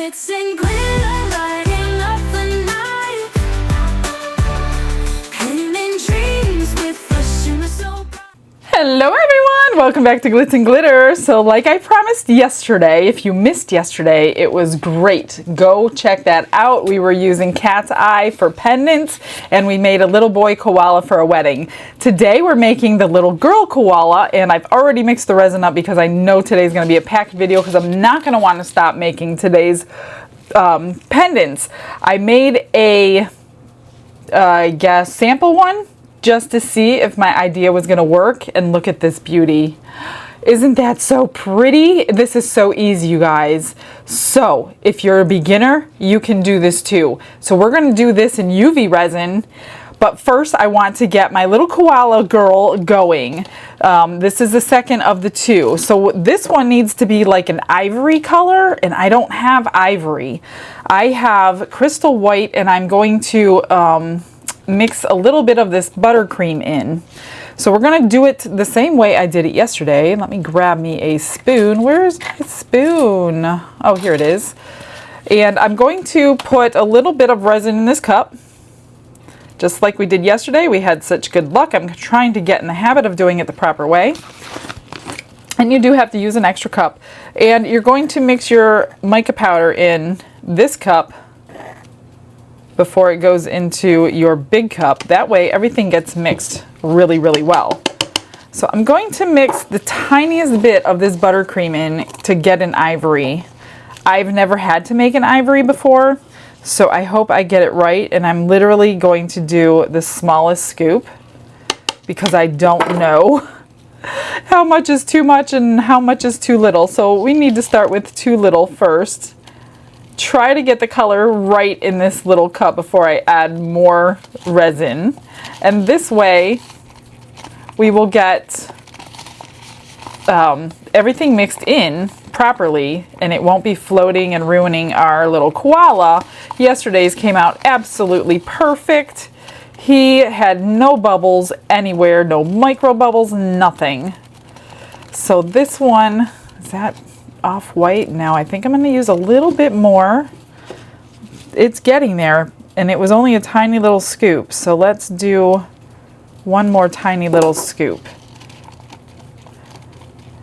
glitz and glitter, lighting up the night. Painting dreams with a shimmer so bright. Hello everyone! Welcome back to Glitz and Glitter. So like I promised yesterday, if you missed yesterday, it was great. Go check that out. We were using cat's eye for pendants and we made a little boy koala for a wedding. Today we're making the little girl koala, and I've already mixed the resin up because I know today's going to be a packed video because I'm not going to want to stop making today's pendants. I made a I guess sample one just to see if my idea was going to work, and look at this beauty. Isn't that so pretty? This is so easy, you guys. So if you're a beginner, you can do this too. So we're going to do this in UV resin, but first I want to get my little koala girl going. This is the second of the two. So this one needs to be like an ivory color, and I don't have ivory. I have crystal white, and I'm going to mix a little bit of this buttercream in. So we're going to do it the same way I did it yesterday. Let me grab me a spoon. Where's my spoon? Oh, here it is. And I'm going to put a little bit of resin in this cup. Just like we did yesterday, we had such good luck. I'm trying to get in the habit of doing it the proper way. And you do have to use an extra cup. And you're going to mix your mica powder in this cup before it goes into your big cup. That way everything gets mixed really, really well. So I'm going to mix the tiniest bit of this buttercream in to get an ivory. I've never had to make an ivory before, so I hope I get it right, and I'm literally going to do the smallest scoop because I don't know how much is too much and how much is too little. So we need to start with too little first. Try to get the color right in this little cup before I add more resin. And this way we will get everything mixed in properly, and it won't be floating and ruining our little koala. Yesterday's came out absolutely perfect. He had no bubbles anywhere, no micro bubbles, nothing. So this one, is that off-white? Now I think I'm going to use a little bit more. It's getting there, and it was only a tiny little scoop, so let's do one more tiny little scoop.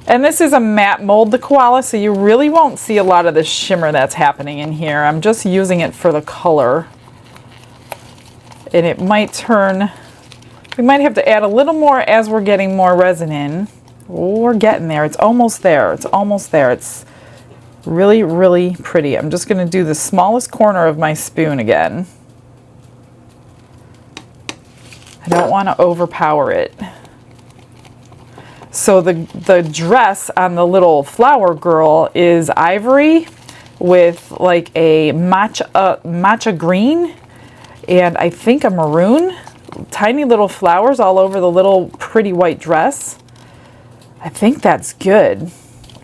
And this is a matte mold, the koala, so you really won't see a lot of the shimmer that's happening in here. I'm just using it for the color, and it might turn, we might have to add a little more as we're getting more resin in. We're getting there. It's almost there. It's almost there. It's really, really pretty. I'm just going to do the smallest corner of my spoon again. I don't want to overpower it. So the dress on the little flower girl is ivory with like a matcha green and I think a maroon. Tiny little flowers all over the little pretty white dress. I think that's good.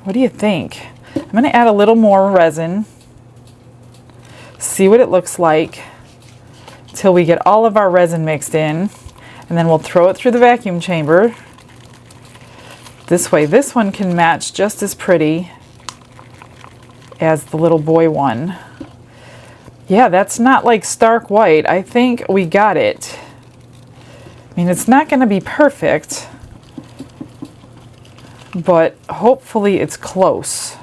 What do you think? I'm going to add a little more resin. See what it looks like till we get all of our resin mixed in. And then we'll throw it through the vacuum chamber. This way, this one can match just as pretty as the little boy one. Yeah, that's not like stark white. I think we got it. I mean, it's not going to be perfect, but hopefully it's close.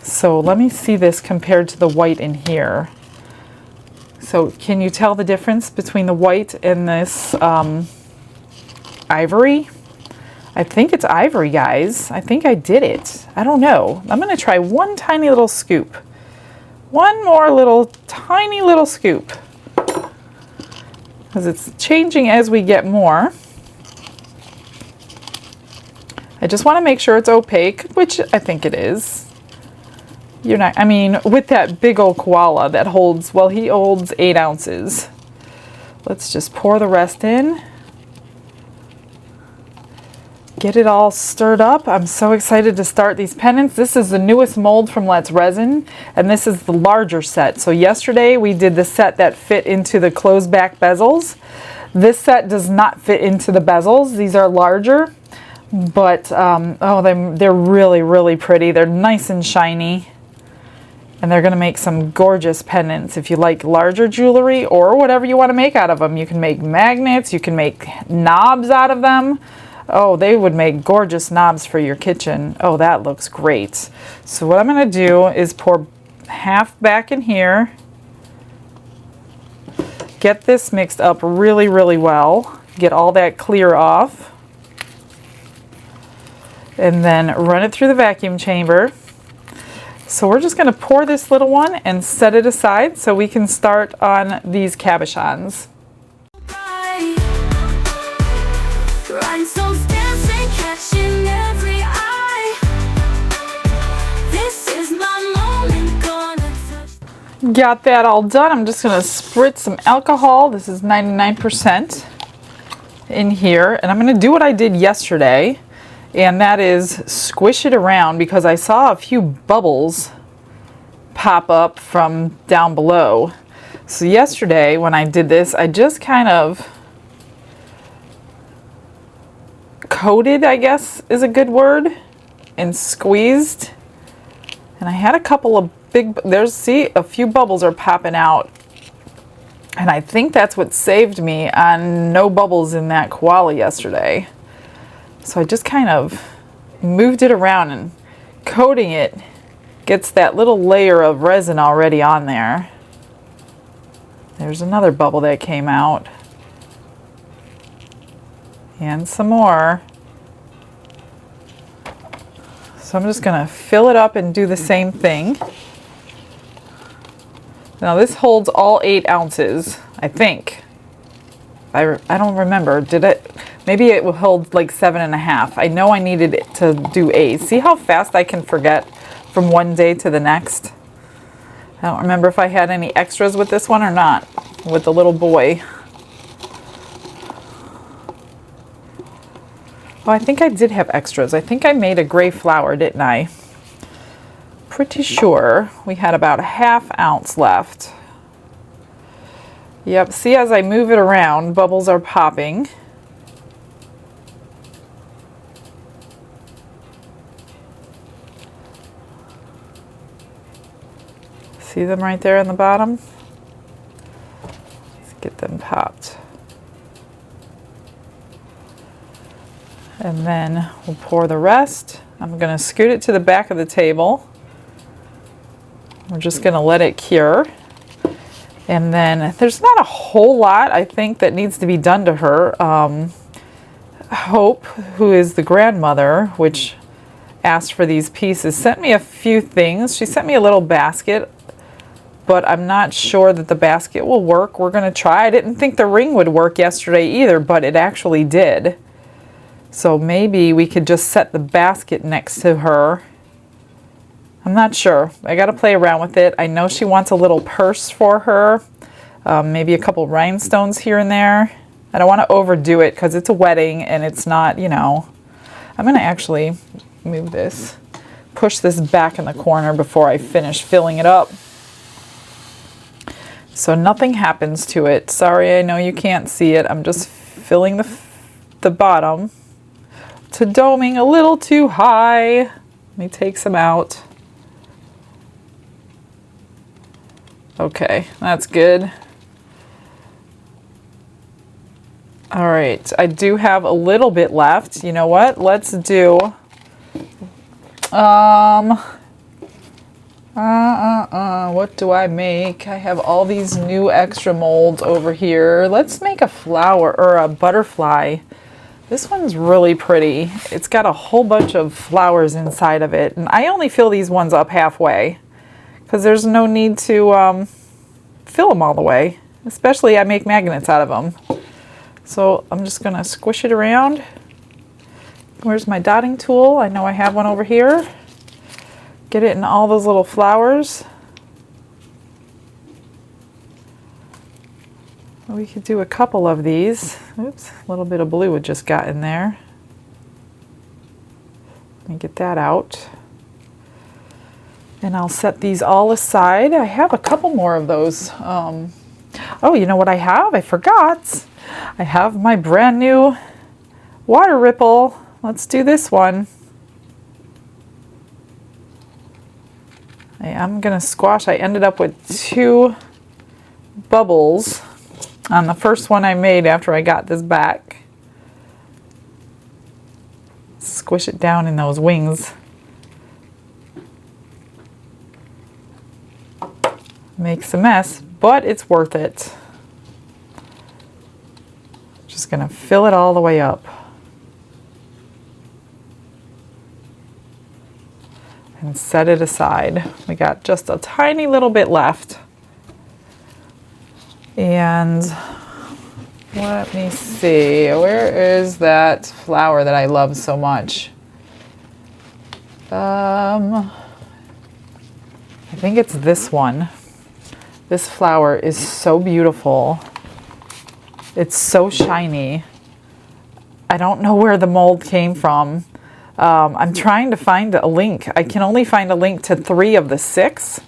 So let me see this compared to the white in here. So can you tell the difference between the white and this ivory? I think it's ivory, guys. I think I did it. I don't know. I'm going to try one tiny little scoop. One more little tiny little scoop. Because it's changing as we get more. I just want to make sure it's opaque, which I think it is. You're not, I mean, with that big old koala that holds, well, he holds 8 ounces. Let's just pour the rest in. Get it all stirred up. I'm so excited to start these pendants. This is the newest mold from Let's Resin, and this is the larger set. So yesterday we did the set that fit into the closed back bezels. This set does not fit into the bezels. These are larger, but oh, they're really, really pretty. They're nice and shiny. And they're going to make some gorgeous pendants if you like larger jewelry or whatever you want to make out of them. You can make magnets, you can make knobs out of them. Oh, they would make gorgeous knobs for your kitchen. Oh, that looks great. So what I'm going to do is pour half back in here. Get this mixed up really, really well. Get all that clear off. And then run it through the vacuum chamber. So we're just going to pour this little one and set it aside so we can start on these cabochons. Rhinestones dancing, catching every eye. This is my moment, gonna touch. Got that all done. I'm just going to spritz some alcohol. This is 99% in here. And I'm going to do what I did yesterday. And that is squish it around because I saw a few bubbles pop up from down below. So yesterday when I did this, I just kind of coated, I guess is a good word, and squeezed. And I had a couple of big, see, a few bubbles are popping out. And I think that's what saved me on no bubbles in that koala yesterday. So I just kind of moved it around, and coating it gets that little layer of resin already on there. There's another bubble that came out. And some more. So I'm just going to fill it up and do the same thing. Now this holds all 8 ounces, I think. I don't remember. Did it? Maybe it will hold like 7.5. I know I needed it to do 8. See how fast I can forget from one day to the next? I don't remember if I had any extras with this one or not, with the little boy. Oh, I think I did have extras. I think I made a gray flower, didn't I? Pretty sure we had about 1/2 ounce left. Yep, see, as I move it around, bubbles are popping. See them right there in the bottom? Let's get them popped. And then we'll pour the rest. I'm going to scoot it to the back of the table. We're just going to let it cure. And then there's not a whole lot, I think, that needs to be done to her. Hope, who is the grandmother, which asked for these pieces, sent me a few things. She sent me a little basket, but I'm not sure that the basket will work. We're going to try. I didn't think the ring would work yesterday either, but it actually did. So maybe we could just set the basket next to her. I'm not sure. I got to play around with it. I know she wants a little purse for her. Maybe a couple rhinestones here and there. I don't want to overdo it because it's a wedding and it's not, you know. I'm going to actually move this, push this back in the corner before I finish filling it up. So nothing happens to it. Sorry, I know you can't see it. I'm just filling the bottom to doming a little too high. Let me take some out. Okay, that's good. All right, I do have a little bit left. You know what? Let's do what do I make? I have all these new extra molds over here. Let's make a flower or a butterfly. This one's really pretty. It's got a whole bunch of flowers inside of it, and I only fill these ones up halfway because there's no need to fill them all the way, especially I make magnets out of them. So I'm just gonna squish it around. Where's my dotting tool? I know I have one over here. Get it in all those little flowers. We could do a couple of these. Oops, a little bit of blue had just got in there. Let me get that out. And I'll set these all aside. I have a couple more of those. Oh, you know what I have? I forgot. I have my brand new water ripple. Let's do this one. I'm gonna squash. I ended up with 2 bubbles on the first one I made after I got this back. Squish it down in those wings. Makes a mess, but it's worth it. Just gonna fill it all the way up. And set it aside. We got just a tiny little bit left. And let me see, where is that flower that I love so much? I think it's this one. This flower is so beautiful. It's so shiny. I don't know where the mold came from. I'm trying to find a link. I can only find a link to 3 of the 6.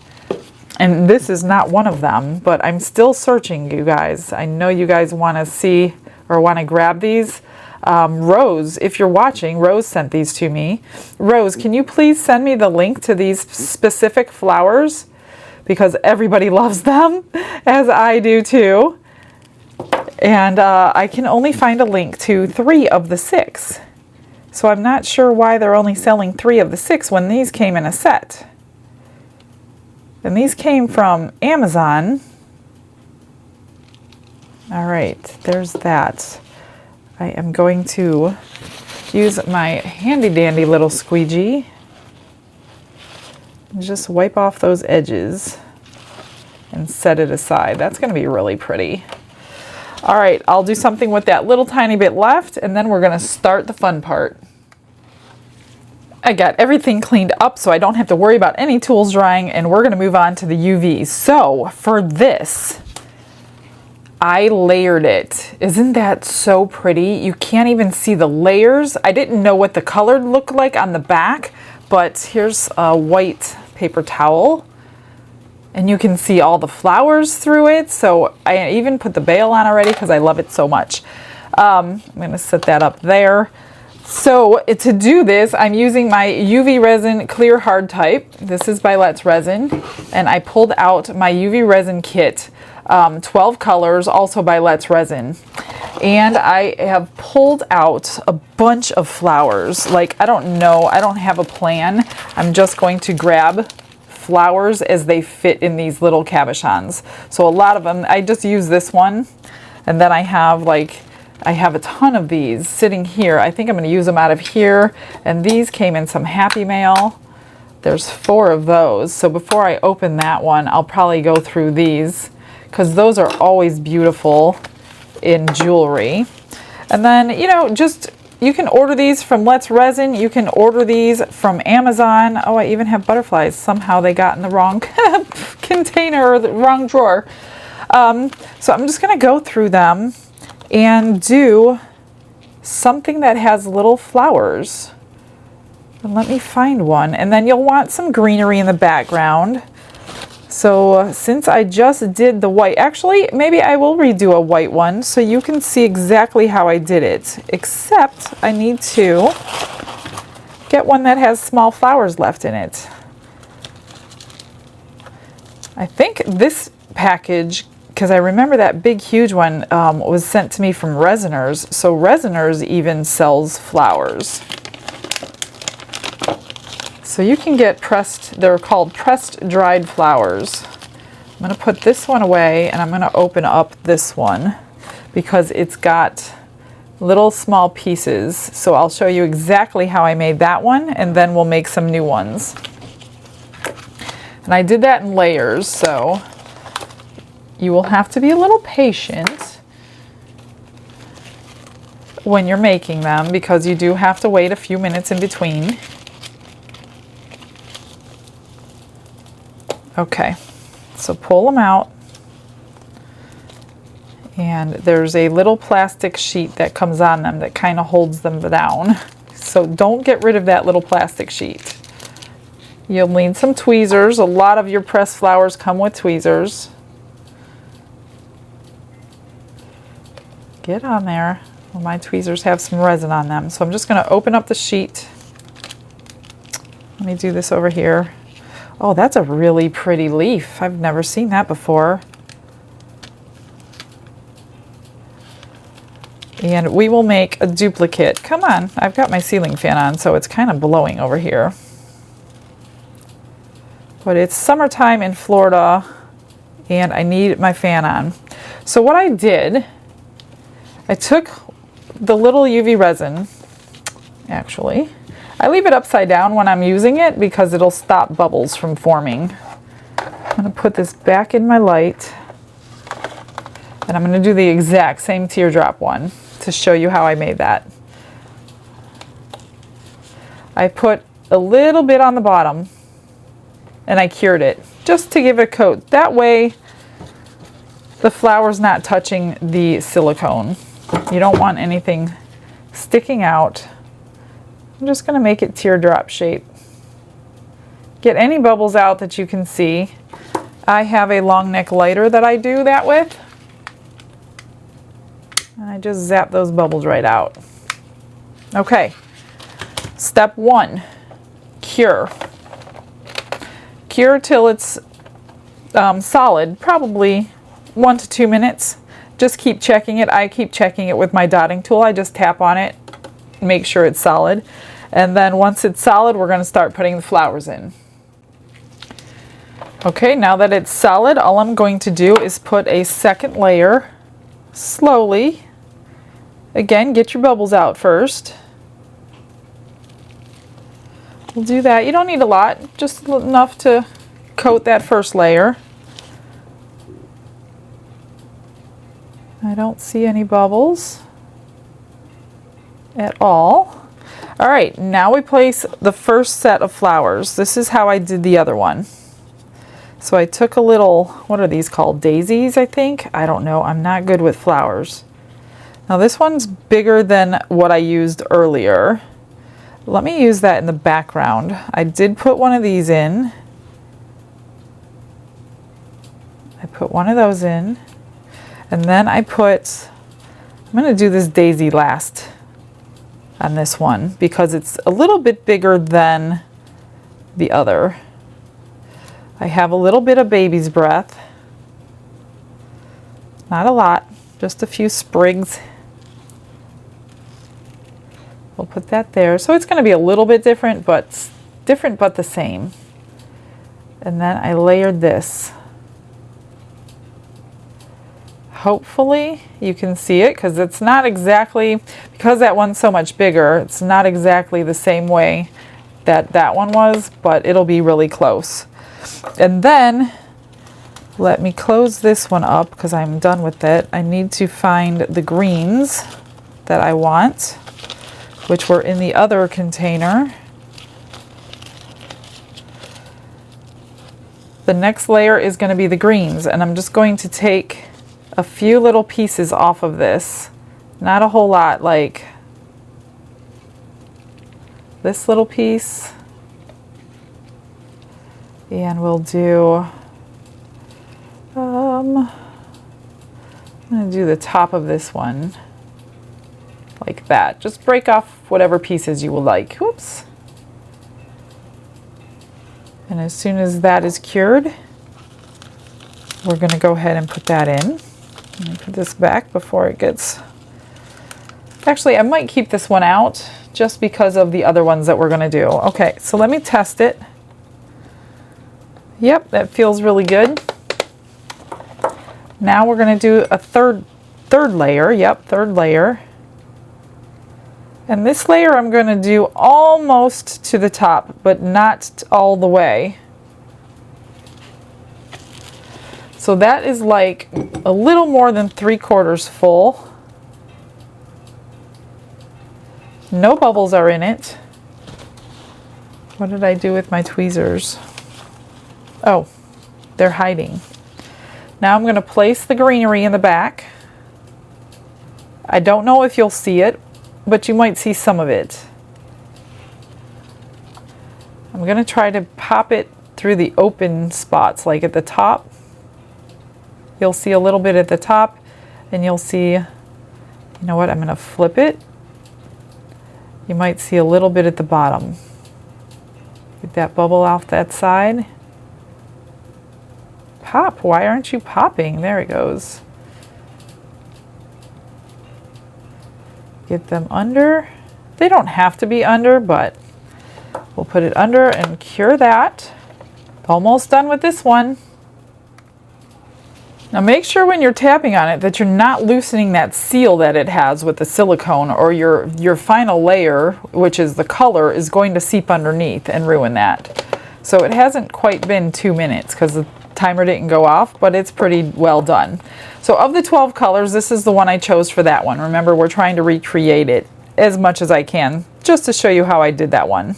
And this is not one of them, but I'm still searching, you guys. I know you guys want to see or want to grab these. Rose, if you're watching, Rose sent these to me. Rose, can you please send me the link to these specific flowers? Because everybody loves them, as I do too. And I can only find a link to 3 of the 6. So I'm not sure why they're only selling 3 of the 6 when these came in a set. And these came from Amazon. All right, there's that. I am going to use my handy dandy little squeegee and just wipe off those edges and set it aside. That's going to be really pretty. All right, I'll do something with that little tiny bit left, and then we're going to start the fun part. I got everything cleaned up so I don't have to worry about any tools drying, and we're going to move on to the UV. So for this, I layered it. Isn't that so pretty? You can't even see the layers. I didn't know what the color looked like on the back, but here's a white paper towel, and you can see all the flowers through it. So I even put the bail on already because I love it so much. I'm going to set that up there. So to do this, I'm using my UV resin clear hard type. This is by Let's Resin, and I pulled out my UV resin kit, 12 colors, also by Let's Resin. And I have pulled out a bunch of flowers. Like, I don't know, I don't have a plan. I'm just going to grab flowers as they fit in these little cabochons. So a lot of them, I just use this one, and then I have a ton of these sitting here. I think I'm going to use them out of here. And these came in some Happy Mail. There's 4 of those. So before I open that one, I'll probably go through these because those are always beautiful in jewelry. And then, you know, just, you can order these from Let's Resin. You can order these from Amazon. Oh, I even have butterflies. Somehow they got in the wrong container or the wrong drawer. So I'm just going to go through them and do something that has little flowers. And let me find one. And then you'll want some greenery in the background. So since I just did the white, actually maybe I will redo a white one so you can see exactly how I did it. Except I need to get one that has small flowers left in it. I think this package, because I remember that big huge one was sent to me from Resiners. So Resiners even sells flowers. So you can get pressed, they're called pressed dried flowers. I'm going to put this one away, and I'm going to open up this one because it's got little small pieces. So I'll show you exactly how I made that one, and then we'll make some new ones. And I did that in layers, so you will have to be a little patient when you're making them because you do have to wait a few minutes in between. Okay, so pull them out, and there's a little plastic sheet that comes on them that kind of holds them down. So don't get rid of that little plastic sheet. You'll need some tweezers. A lot of your pressed flowers come with tweezers. Get on there. Well, my tweezers have some resin on them, so I'm just going to open up the sheet. Let me do this over here. Oh, that's a really pretty leaf. I've never seen that before. And we will make a duplicate. Come on, I've got my ceiling fan on, so it's kind of blowing over here. But it's summertime in Florida, and I need my fan on. So what I did, I took the little UV resin, actually. I leave it upside down when I'm using it because it'll stop bubbles from forming. I'm gonna put this back in my light, and I'm gonna do the exact same teardrop one to show you how I made that. I put a little bit on the bottom and I cured it just to give it a coat. That way the flower's not touching the silicone. You don't want anything sticking out. I'm just going to make it teardrop shape. Get any bubbles out that you can see. I have a long neck lighter that I do that with. And I just zap those bubbles right out. Okay, step 1, cure. Cure till it's solid, probably 1 to 2 minutes. Just keep checking it. I keep checking it with my dotting tool. I just tap on it, make sure it's solid. And then once it's solid, we're going to start putting the flowers in. Okay, now that it's solid, all I'm going to do is put a second layer slowly. Again, get your bubbles out first. We'll do that. You don't need a lot, just enough to coat that first layer. I don't see any bubbles at all. All right, now we place the first set of flowers. This is how I did the other one. So I took a little, what are these called? Daisies, I think? I don't know. I'm not good with flowers. Now this one's bigger than what I used earlier. Let me use that in the background. I did put one of these in. I put one of those in. And then I'm going to do this daisy last on this one because it's a little bit bigger than the other. I have a little bit of baby's breath. Not a lot, just a few sprigs. We'll put that there. So it's going to be a little bit different but the same. And then I layered this. Hopefully you can see it because it's not exactly, because that one's so much bigger, it's not exactly the same way that that one was, but it'll be really close. And then let me close this one up because I'm done with it. I need to find the greens that I want, which were in the other container. The next layer is going to be the greens, and I'm just going to take a few little pieces off of this. Not a whole lot, like this little piece. And we'll do, I'm going to do the top of this one like that. Just break off whatever pieces you will like. Whoops. And as soon as that is cured, we're going to go ahead and put that in. Let me put this back before it gets... Actually, I might keep this one out just because of the other ones that we're going to do. Okay, so let me test it. Yep, that feels really good. Now we're going to do a third layer. Yep, third layer. And this layer I'm going to do almost to the top, but not all the way. So that is like a little more than 3/4 full. No bubbles are in it. What did I do with my tweezers? Oh, they're hiding. Now I'm going to place the greenery in the back. I don't know if you'll see it, but you might see some of it. I'm going to try to pop it through the open spots, like at the top. You'll see a little bit at the top, and you'll see, you know what, I'm going to flip it. You might see a little bit at the bottom. Get that bubble off that side. Pop. Why aren't you popping? There it goes. Get them under. They don't have to be under, but we'll put it under and cure that. Almost done with this one. Now make sure when you're tapping on it that you're not loosening that seal that it has with the silicone, or your final layer, which is the color, is going to seep underneath and ruin that. So it hasn't quite been 2 minutes because the timer didn't go off, but it's pretty well done. So of the 12 colors, this is the one I chose for that one. Remember, we're trying to recreate it as much as I can just to show you how I did that one.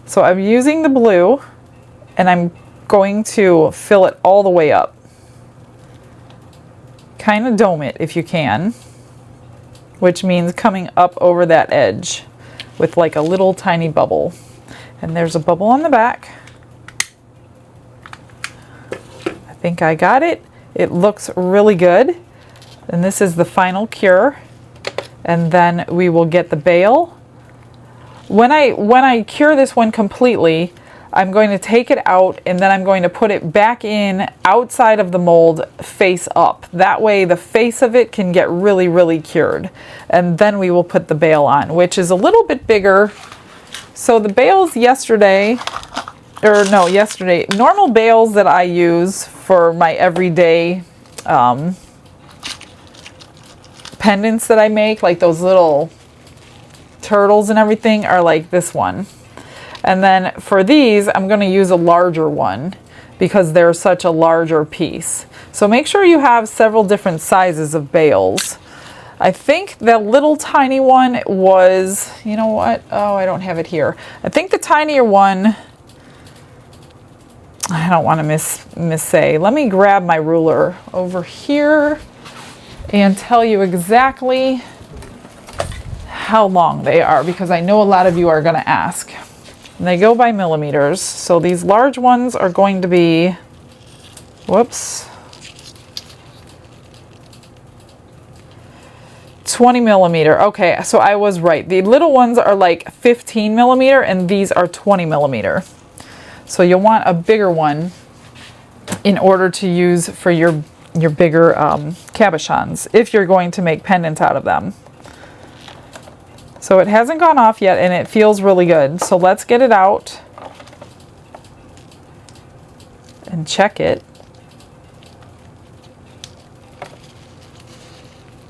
So I'm using the blue and I'm going to fill it all the way up. Kind of dome it if you can, which means coming up over that edge with like a little tiny bubble. And there's a bubble on the back. I think I got it. It looks really good. And this is the final cure. And then we will get the bail. When I cure this one completely, I'm going to take it out and then I'm going to put it back in outside of the mold face up. That way the face of it can get really, really cured. And then we will put the bail on, which is a little bit bigger. So the bails yesterday, normal bails that I use for my everyday pendants that I make, like those little turtles and everything, are like this one. And then for these, I'm going to use a larger one because they're such a larger piece. So make sure you have several different sizes of bails. I think the little tiny one was, you know what? Oh, I don't have it here. I think the tinier one, I don't want to say. Let me grab my ruler over here and tell you exactly how long they are, because I know a lot of you are going to ask. And they go by millimeters. So these large ones are going to be, whoops, 20 millimeter. Okay, so I was right. The little ones are like 15 millimeter and these are 20 millimeter. So you'll want a bigger one in order to use for your bigger cabochons if you're going to make pendants out of them. So it hasn't gone off yet and it feels really good. So let's get it out and check it.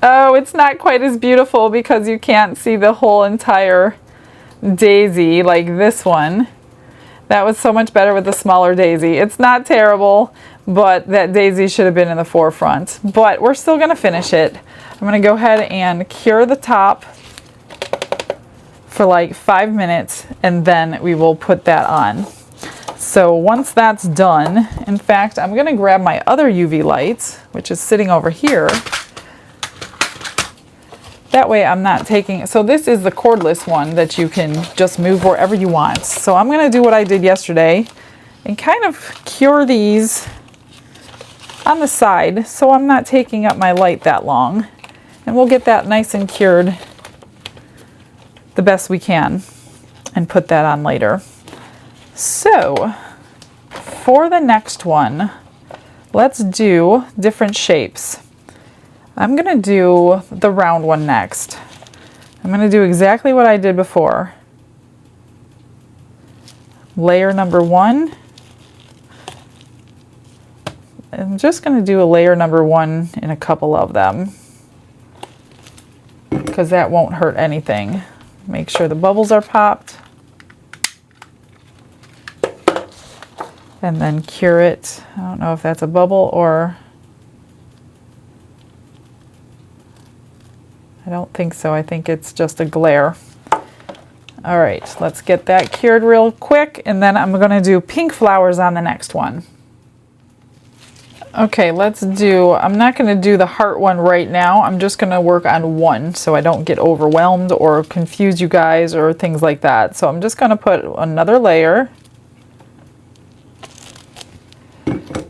Oh, it's not quite as beautiful because you can't see the whole entire daisy like this one. That was so much better with the smaller daisy. It's not terrible, but that daisy should have been in the forefront. But we're still going to finish it. I'm going to go ahead and cure the top for like 5 minutes and then we will put that on. So once that's done, in fact, I'm going to grab my other UV light, which is sitting over here. That way I'm not taking, so this is the cordless one that you can just move wherever you want. So I'm going to do what I did yesterday and kind of cure these on the side so I'm not taking up my light that long. And we'll get that nice and cured the best we can and put that on later. So for the next one, let's do different shapes. I'm going to do the round one next. I'm going to do exactly what I did before. Layer number 1. I'm just going to do a layer number 1 in a couple of them because that won't hurt anything. Make sure the bubbles are popped. And then cure it. I don't know if that's a bubble or... I don't think so. I think it's just a glare. All right, let's get that cured real quick, and then I'm going to do pink flowers on the next one. Okay, let's do, I'm not going to do the heart one right now. I'm just going to work on one so I don't get overwhelmed or confuse you guys or things like that. So I'm just going to put another layer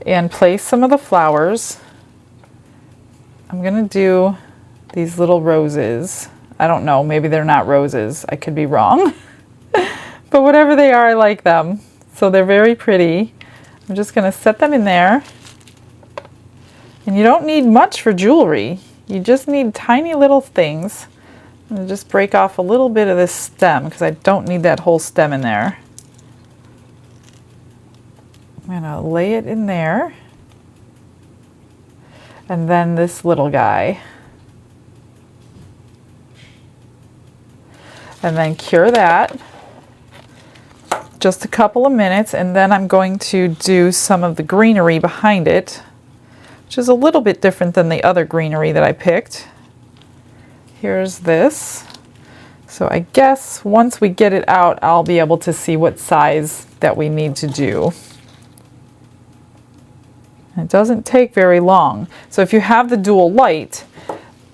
and place some of the flowers. I'm going to do these little roses. I don't know, maybe they're not roses. I could be wrong. But whatever they are, I like them. So they're very pretty. I'm just going to set them in there. And you don't need much for jewelry. You just need tiny little things. I'm going to just break off a little bit of this stem because I don't need that whole stem in there. I'm going to lay it in there. And then this little guy. And then cure that. Just a couple of minutes, and then I'm going to do some of the greenery behind it, which is a little bit different than the other greenery that I picked. Here's this. So I guess once we get it out, I'll be able to see what size that we need to do. It doesn't take very long. So if you have the dual light,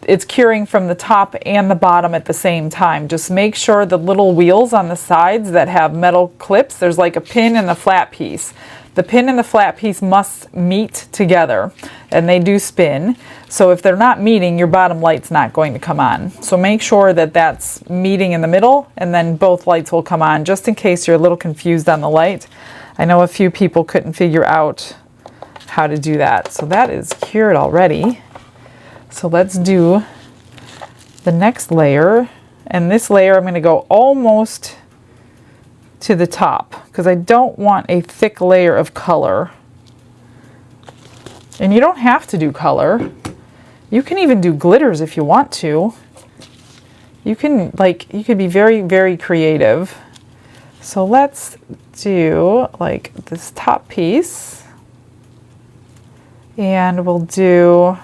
it's curing from the top and the bottom at the same time. Just make sure the little wheels on the sides that have metal clips, there's like a pin and a flat piece. The pin and the flat piece must meet together, and they do spin. So if they're not meeting, your bottom light's not going to come on. So make sure that that's meeting in the middle, and then both lights will come on, just in case you're a little confused on the light. I know a few people couldn't figure out how to do that. So that is cured already. So let's do the next layer, and this layer I'm going to go almost to the top because I don't want a thick layer of color. And you don't have to do color. You can even do glitters if you want to. You can, you could be very, very creative. So let's do like this top piece, and we'll do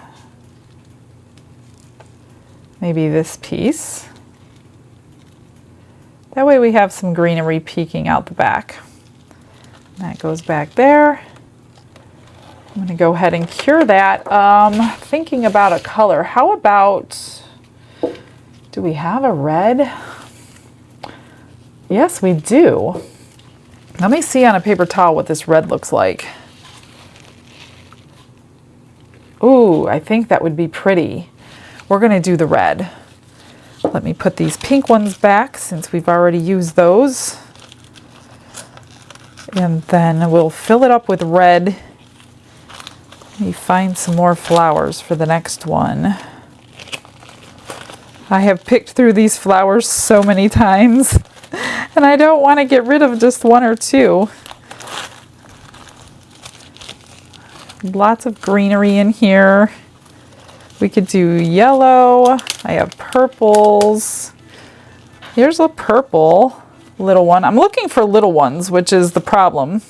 maybe this piece. That way we have some greenery peeking out the back. That goes back there. I'm going to go ahead and cure that. Thinking about a color. How about, do we have a red? Yes, we do. Let me see on a paper towel what this red looks like. Ooh, I think that would be pretty. We're going to do the red. Let me put these pink ones back since we've already used those. And then we'll fill it up with red. Let me find some more flowers for the next one. I have picked through these flowers so many times, and I don't want to get rid of just one or two. Lots of greenery in here. We could do yellow. I have purples. Here's a purple little one. I'm looking for little ones, which is the problem,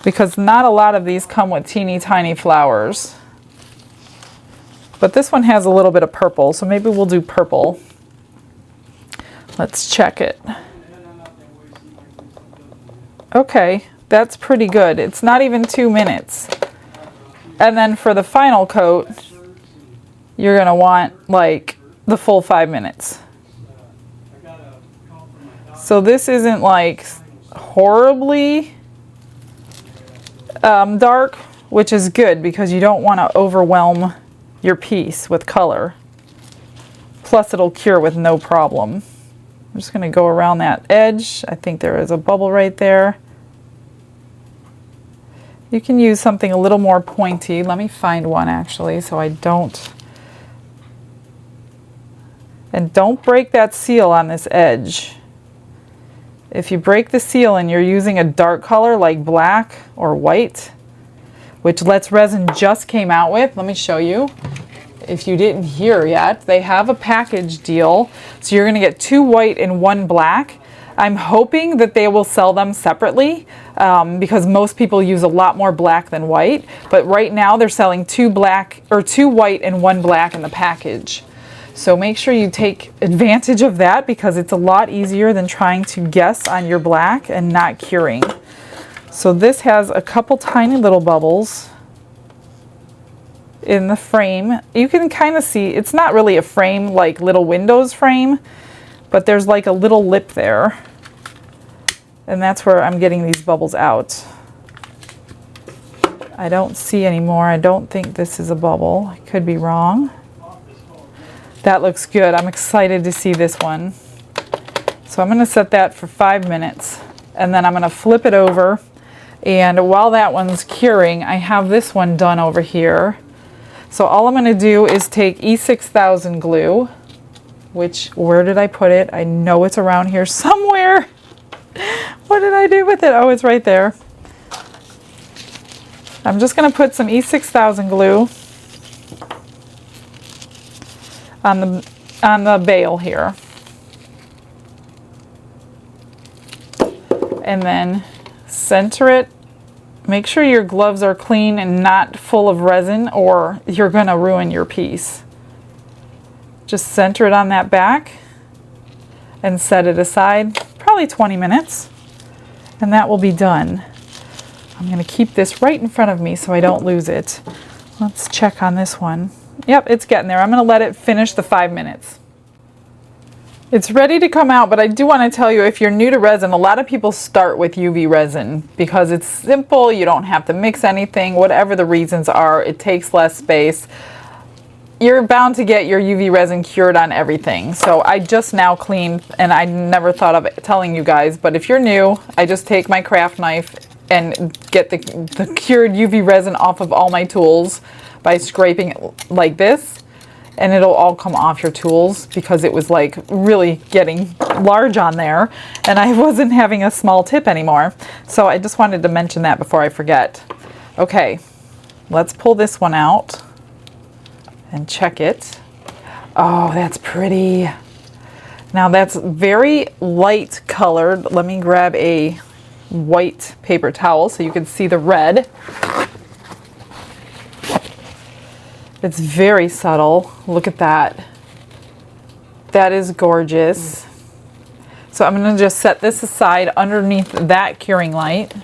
because not a lot of these come with teeny tiny flowers. But this one has a little bit of purple, so maybe we'll do purple. Let's check it. Okay, that's pretty good. It's not even 2 minutes. And then for the final coat, you're going to want like the full 5 minutes. So this isn't like horribly dark, which is good because you don't want to overwhelm your piece with color. Plus it'll cure with no problem. I'm just going to go around that edge. I think there is a bubble right there. You can use something a little more pointy. Let me find one actually so I don't. And don't break that seal on this edge. If you break the seal and you're using a dark color like black or white, which Let's Resin just came out with, let me show you. If you didn't hear yet, they have a package deal. So you're going to get 2 white and 1 black. I'm hoping that they will sell them separately because most people use a lot more black than white. But right now they're selling 2 white and 1 black in the package. So make sure you take advantage of that because it's a lot easier than trying to guess on your black and not curing. So this has a couple tiny little bubbles in the frame. You can kind of see, it's not really a frame like little windows frame, but there's like a little lip there. And that's where I'm getting these bubbles out. I don't see any more. I don't think this is a bubble. I could be wrong. That looks good. I'm excited to see this one. So I'm going to set that for 5 minutes and then I'm going to flip it over. And while that one's curing, I have this one done over here. So all I'm going to do is take E6000 glue, which, where did I put it? I know it's around here somewhere. What did I do with it? Oh, it's right there. I'm just going to put some E6000 glue on the bail here. And then center it. Make sure your gloves are clean and not full of resin, or you're going to ruin your piece. Just center it on that back and set it aside, probably 20 minutes, and that will be done. I'm going to keep this right in front of me so I don't lose it. Let's check on this one. Yep, it's getting there. I'm going to let it finish the 5 minutes. It's ready to come out, but I do want to tell you, if you're new to resin, a lot of people start with UV resin because it's simple, you don't have to mix anything, whatever the reasons are, it takes less space. You're bound to get your UV resin cured on everything. So I just now cleaned, and I never thought of telling you guys, but if you're new, I just take my craft knife and get the cured UV resin off of all my tools by scraping it like this. And it'll all come off your tools because it was like really getting large on there and I wasn't having a small tip anymore. So I just wanted to mention that before I forget. Okay, let's pull this one out and check it. Oh, that's pretty. Now that's very light colored. Let me grab a white paper towel so you can see the red. It's very subtle. Look at that. That is gorgeous. So I'm going to just set this aside underneath that curing light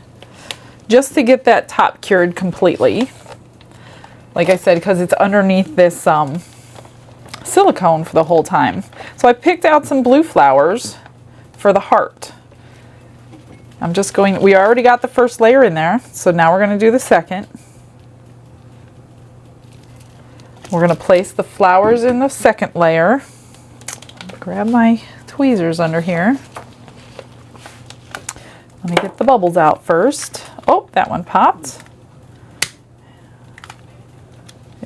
just to get that top cured completely. Like I said, because it's underneath this silicone for the whole time. So I picked out some blue flowers for the heart. I'm just going, we already got the first layer in there, so now we're going to do the second. We're going to place the flowers in the second layer. Grab my tweezers under here. Let me get the bubbles out first. Oh, that one popped.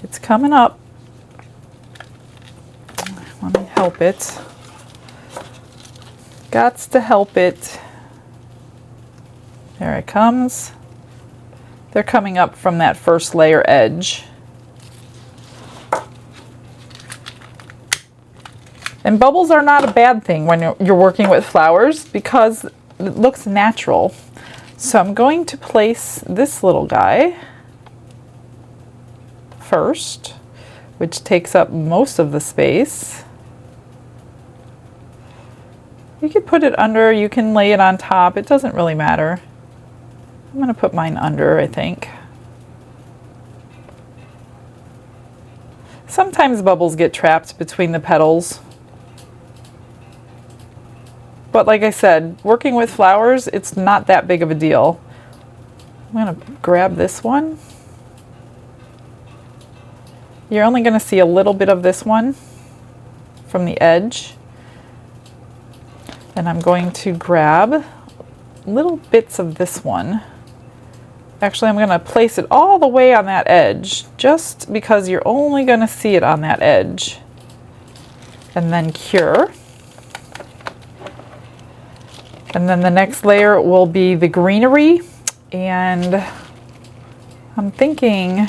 It's coming up. Let me help it. Gots to help it. There it comes. They're coming up from that first layer edge. And bubbles are not a bad thing when you're working with flowers because it looks natural. So I'm going to place this little guy first, which takes up most of the space. You can put it under, you can lay it on top, it doesn't really matter. I'm going to put mine under, I think. Sometimes bubbles get trapped between the petals. But like I said, working with flowers, it's not that big of a deal. I'm going to grab this one. You're only going to see a little bit of this one from the edge. And I'm going to grab little bits of this one. Actually, I'm going to place it all the way on that edge, just because you're only going to see it on that edge. And then cure. And then the next layer will be the greenery, and I'm thinking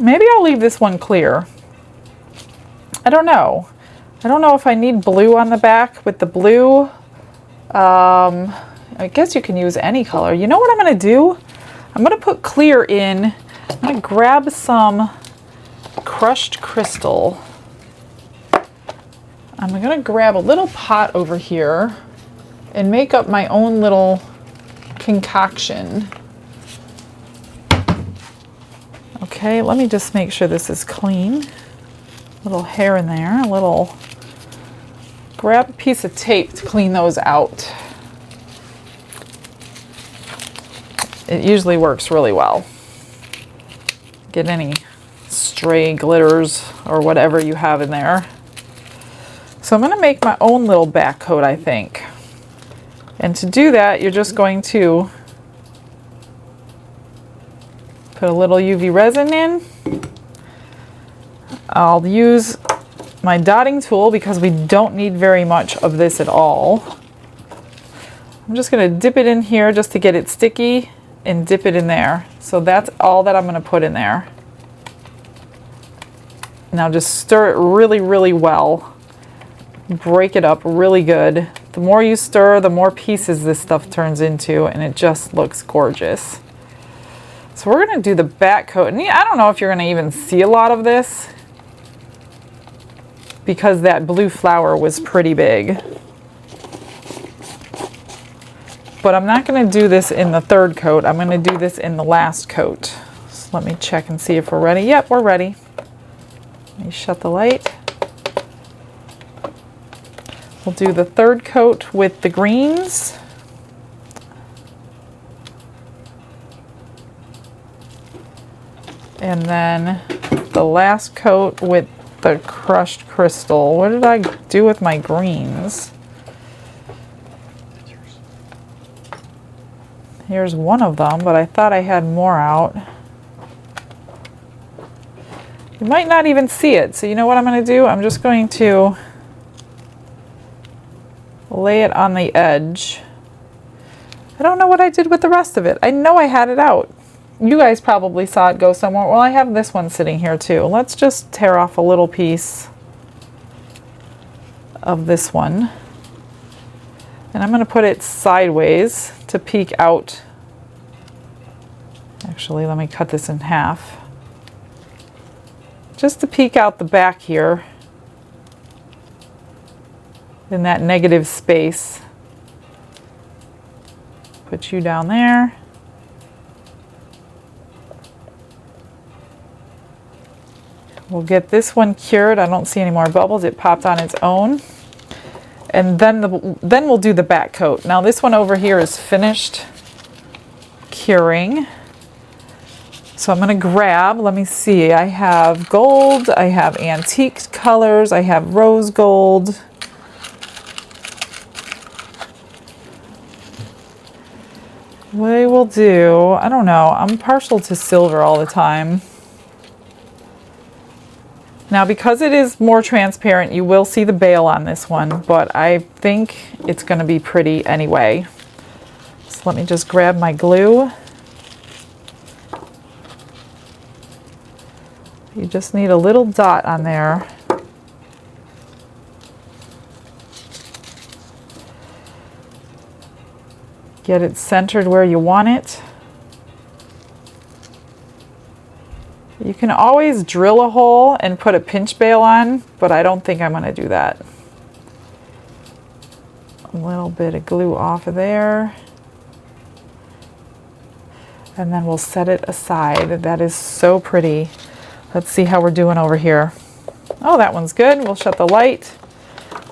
maybe I'll leave this one clear. I don't know. I don't know if I need blue on the back. With the blue, I guess you can use any color. You know what I'm going to do? I'm going to put clear in. I'm going to grab some crushed crystal. I'm going to grab a little pot over here and make up my own little concoction. Okay, let me just make sure this is clean. A little hair in there, a little. Grab a piece of tape to clean those out. It usually works really well. Get any stray glitters or whatever you have in there. So I'm going to make my own little back coat, I think. And to do that, you're just going to Put a little UV resin in. I'll use my dotting tool because we don't need very much of this at all. I'm just going to dip it in here just to get it sticky and dip it in there. So that's all that I'm going to put in there. Now just stir it really, really well. Break it up really good. The more you stir, the more pieces this stuff turns into, and it just looks gorgeous. So we're going to do the back coat. And I don't know if you're going to even see a lot of this because that blue flower was pretty big. But I'm not going to do this in the third coat. I'm going to do this in the last coat. So let me check and see if we're ready. Yep, we're ready. Let me shut the light. We'll do the third coat with the greens. And then the last coat with the crushed crystal. What did I do with my greens? Here's one of them, but I thought I had more out. You might not even see it, so you know what I'm going to do? I'm just going to lay it on the edge. I don't know what I did with the rest of it. I know I had it out. You guys probably saw it go somewhere. Well, I have this one sitting here too. Let's just tear off a little piece of this one. And I'm going to put it sideways to peek out. Actually, let me cut this in half. Just to peek out the back here in that negative space. Put you down there. We'll get this one cured. I don't see any more bubbles. It popped on its own. And then we'll do the back coat. Now this one over here is finished curing. So I'm going to grab, let me see, I have gold, I have antique colors, I have rose gold. What I will do, I don't know, I'm partial to silver all the time. Now because it is more transparent, you will see the bail on this one, but I think it's going to be pretty anyway. So let me just grab my glue. You just need a little dot on there. Get it centered where you want it. You can always drill a hole and put a pinch bail on, but I don't think I'm going to do that. A little bit of glue off of there. And then we'll set it aside. That is so pretty. Let's see how we're doing over here. Oh, that one's good. We'll shut the light.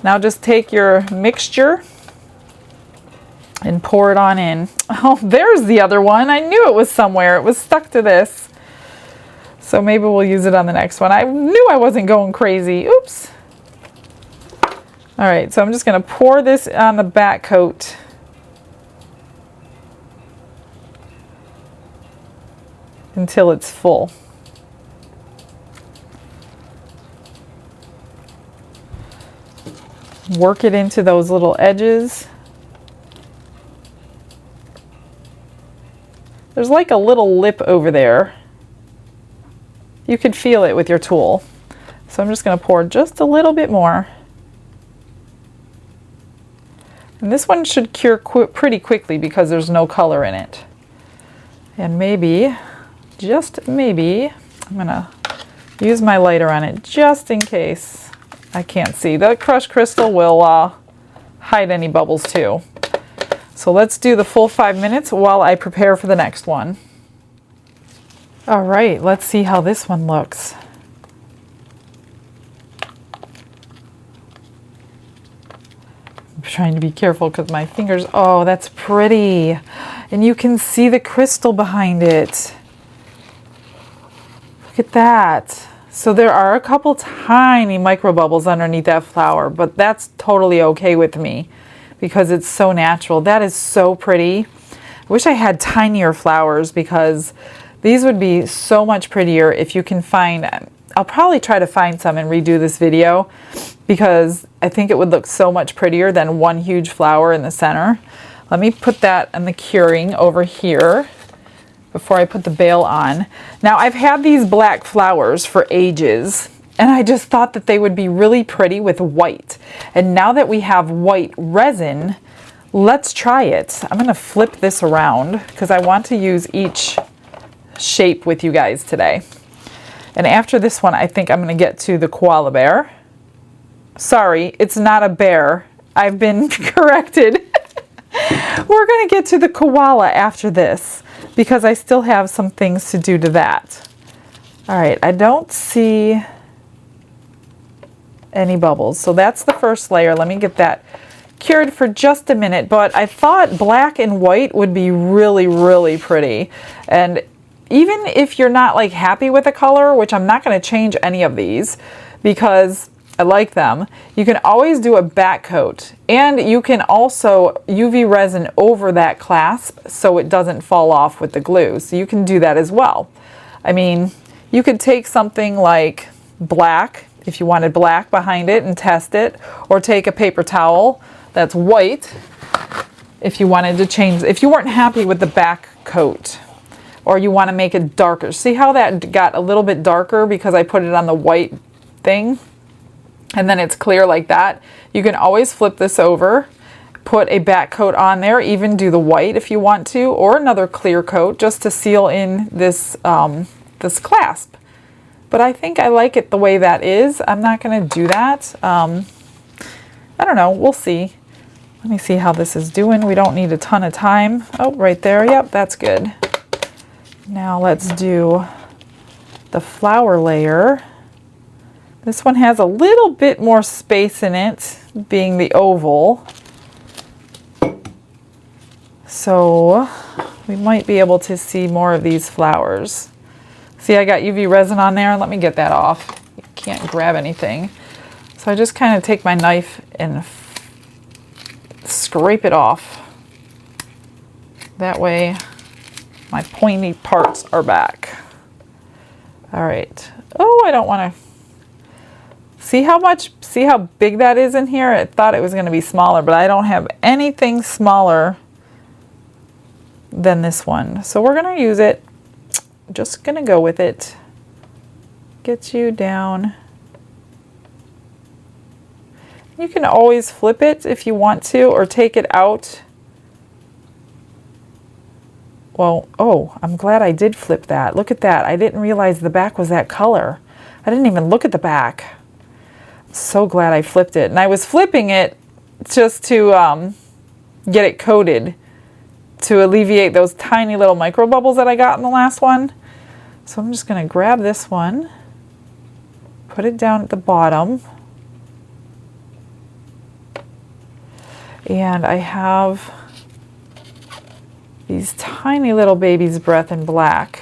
Now just take your mixture and pour it on in. Oh, there's the other one. I knew it was somewhere. It was stuck to this. So maybe we'll use it on the next one. I knew I wasn't going crazy. Oops. All right, so I'm just going to pour this on the back coat. Until it's full. Work it into those little edges. There's like a little lip over there. You could feel it with your tool. So I'm just going to pour just a little bit more. And this one should cure pretty quickly because there's no color in it. And maybe, just maybe, I'm going to use my lighter on it just in case I can't see. The crushed crystal will hide any bubbles too. So let's do the full 5 minutes while I prepare for the next one. All right, let's see how this one looks. I'm trying to be careful because my fingers, oh, that's pretty. And you can see the crystal behind it. Look at that. So there are a couple tiny micro bubbles underneath that flower, but that's totally okay with me because it's so natural. That is so pretty. I wish I had tinier flowers because These would be so much prettier if you can find, I'll probably try to find some and redo this video because I think it would look so much prettier than one huge flower in the center. Let me put that in the curing over here before I put the bail on. Now I've had these black flowers for ages and I just thought that they would be really pretty with white. And now that we have white resin, let's try it. I'm gonna flip this around because I want to use each shape with you guys today. And after this one, I think I'm gonna get to the koala bear. Sorry, it's not a bear. I've been corrected. We're gonna get to the koala after this because I still have some things to do to that. All right, I don't see any bubbles. So that's the first layer. Let me get that cured for just a minute, but I thought black and white would be really, really pretty. And even if you're not like happy with the color, which I'm not going to change any of these because I like them, you can always do a back coat, and you can also UV resin over that clasp so it doesn't fall off with the glue. So you can do that as well. I mean, you could take something like black, if you wanted black behind it, and test it, or take a paper towel that's white if you wanted to change, if you weren't happy with the back coat, or you want to make it darker. See how that got a little bit darker because I put it on the white thing, and then it's clear like that? You can always flip this over, put a back coat on there, even do the white if you want to, or another clear coat just to seal in this, this clasp. But I think I like it the way that is. I'm not going to do that. I don't know. We'll see. Let me see how this is doing. We don't need a ton of time. Oh, right there. Yep, that's good. Now let's do the flower layer. This one has a little bit more space in it, being the oval. So we might be able to see more of these flowers. See, I got UV resin on there. Let me get that off. You can't grab anything. So I just kind of take my knife and scrape it off. That way my pointy parts are back. All right. Oh, I don't want to. See how big that is in here? I thought it was going to be smaller, but I don't have anything smaller than this one. So we're going to use it. Just gonna go with it. Get you down. You can always flip it if you want to, or take it out. Well, oh, I'm glad I did flip that. Look at that. I didn't realize the back was that color. I didn't even look at the back. I'm so glad I flipped it. And I was flipping it just to get it coated to alleviate those tiny little micro bubbles that I got in the last one. So I'm just going to grab this one, put it down at the bottom, and I have these tiny little baby's breath in black,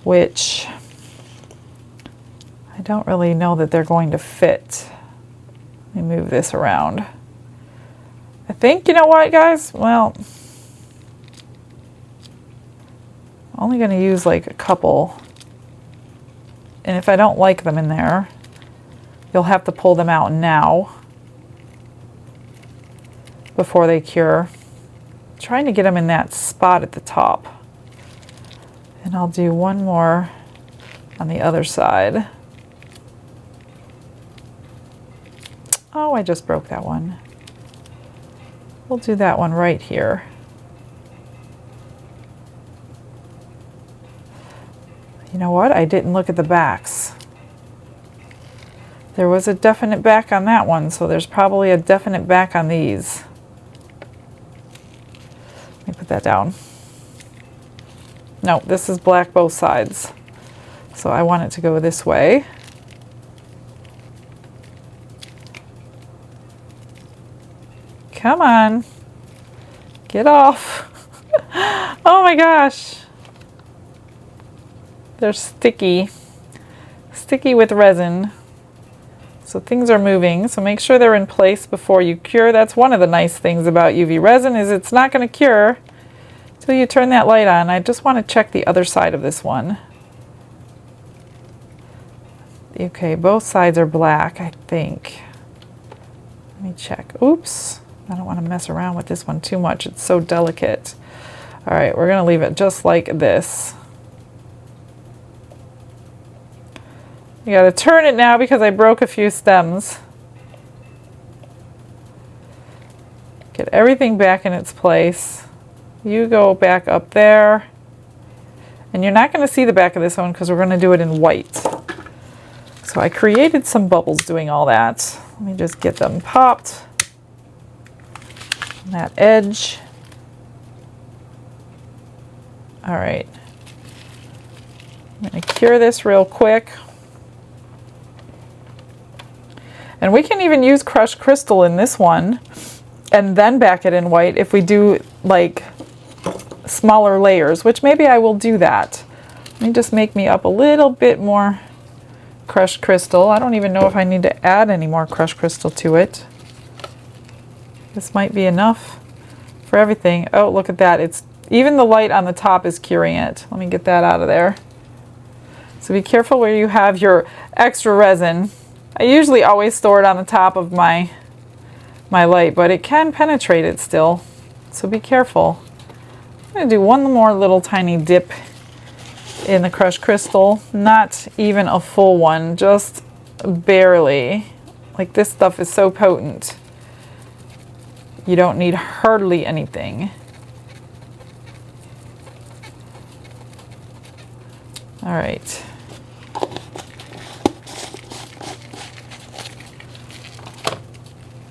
which I don't really know that they're going to fit. Let me move this around. I think, you know what, guys? Well, I'm only going to use like a couple. And if I don't like them in there, you'll have to pull them out now before they cure. I'm trying to get them in that spot at the top. And I'll do one more on the other side. Oh, I just broke that one. We'll do that one right here. You know what? I didn't look at the backs. There was a definite back on that one, so there's probably a definite back on these. Let me put that down. No, this is black both sides. So I want it to go this way. Come on. Get off. Oh my gosh. They're sticky. Sticky with resin. So things are moving. So make sure they're in place before you cure. That's one of the nice things about UV resin is it's not going to cure till you turn that light on. I just want to check the other side of this one. Okay, both sides are black, I think. Let me check. Oops, I don't want to mess around with this one too much. It's so delicate. All right, we're going to leave it just like this. You got to turn it now because I broke a few stems. Get everything back in its place. You go back up there. And you're not going to see the back of this one because we're going to do it in white. So I created some bubbles doing all that. Let me just get them popped on that edge. All right. I'm going to cure this real quick. And we can even use crushed crystal in this one and then back it in white if we do like smaller layers, which maybe I will do that. Let me just make me up a little bit more crushed crystal. I don't even know if I need to add any more crushed crystal to it. This might be enough for everything. Oh, look at that. It's even the light on the top is curing it. Let me get that out of there. So be careful where you have your extra resin. I usually always store it on the top of my light, but it can penetrate it still. So be careful. I'm going to do one more little tiny dip in the crushed crystal. Not even a full one, just barely. Like this stuff is so potent. You don't need hardly anything. All right.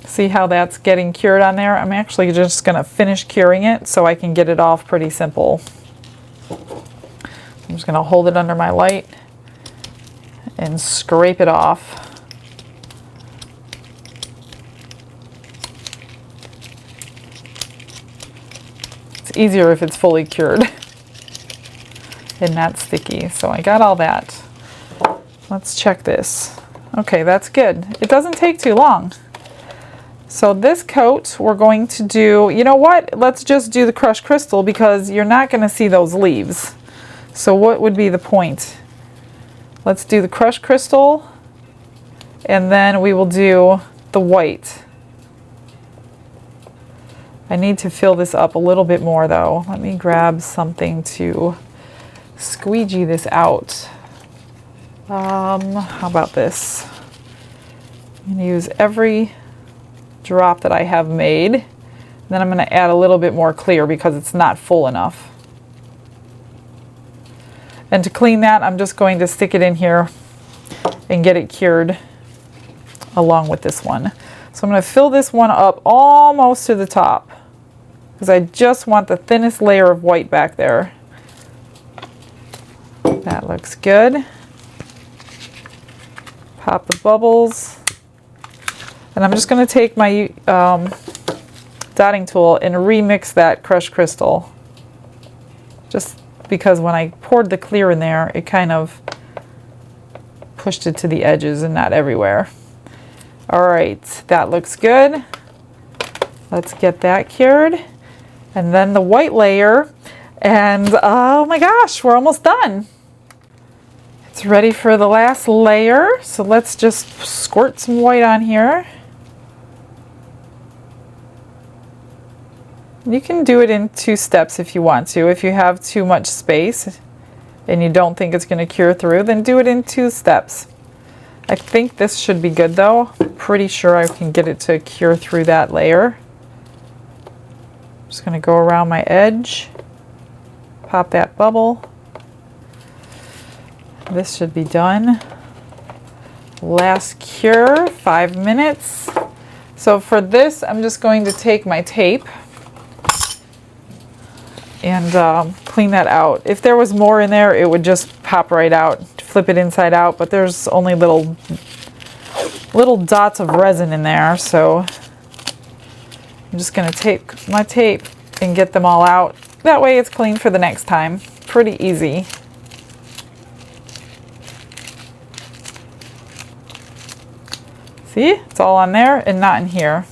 See how that's getting cured on there? I'm actually just going to finish curing it so I can get it off pretty simple. I'm just going to hold it under my light and scrape it off. It's easier if it's fully cured and not sticky. So I got all that. Let's check this. Okay, that's good. It doesn't take too long. So this coat we're going to do, you know what? Let's just do the crushed crystal because you're not going to see those leaves. So what would be the point? Let's do the crushed crystal and then we will do the white. I need to fill this up a little bit more though. Let me grab something to squeegee this out. How about this? I'm going to use every drop that I have made. Then I'm going to add a little bit more clear because it's not full enough. And to clean that, I'm just going to stick it in here and get it cured along with this one. So I'm going to fill this one up almost to the top because I just want the thinnest layer of white back there. That looks good. Pop the bubbles. And I'm just going to take my dotting tool and remix that crushed crystal. Just because when I poured the clear in there, it kind of pushed it to the edges and not everywhere. All right, that looks good. Let's get that cured. And then the white layer. And oh my gosh, we're almost done. It's ready for the last layer. So let's just squirt some white on here. You can do it in 2 steps if you want to. If you have too much space and you don't think it's going to cure through, then do it in 2 steps. I think this should be good though. I'm pretty sure I can get it to cure through that layer. Just going to go around my edge, pop that bubble. This should be done. Last cure, 5 minutes. So for this, I'm just going to take my tape and clean that out. If there was more in there, it would just pop right out, flip it inside out, but there's only little dots of resin in there, so I'm just going to take my tape and get them all out. That way it's clean for the next time. Pretty easy. See, it's all on there and not in here.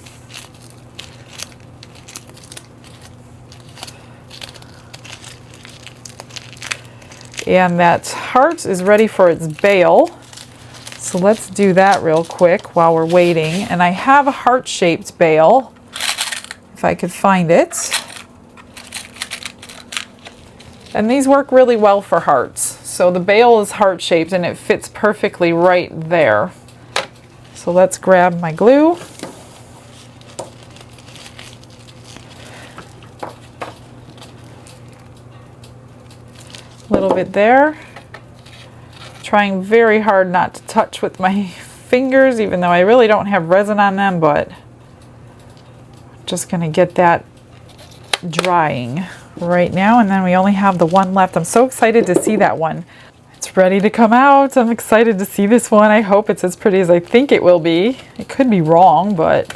And that heart is ready for its bail. So let's do that real quick while we're waiting. And I have a heart-shaped bail, if I could find it. And these work really well for hearts. So the bail is heart-shaped and it fits perfectly right there. So let's grab my glue. A little bit there. Trying very hard not to touch with my fingers, even though I really don't have resin on them, but I'm just gonna get that drying right now. And then we only have the one left. I'm so excited to see that one. It's ready to come out. I'm excited to see this one. I hope it's as pretty as I think it will be. It could be wrong, but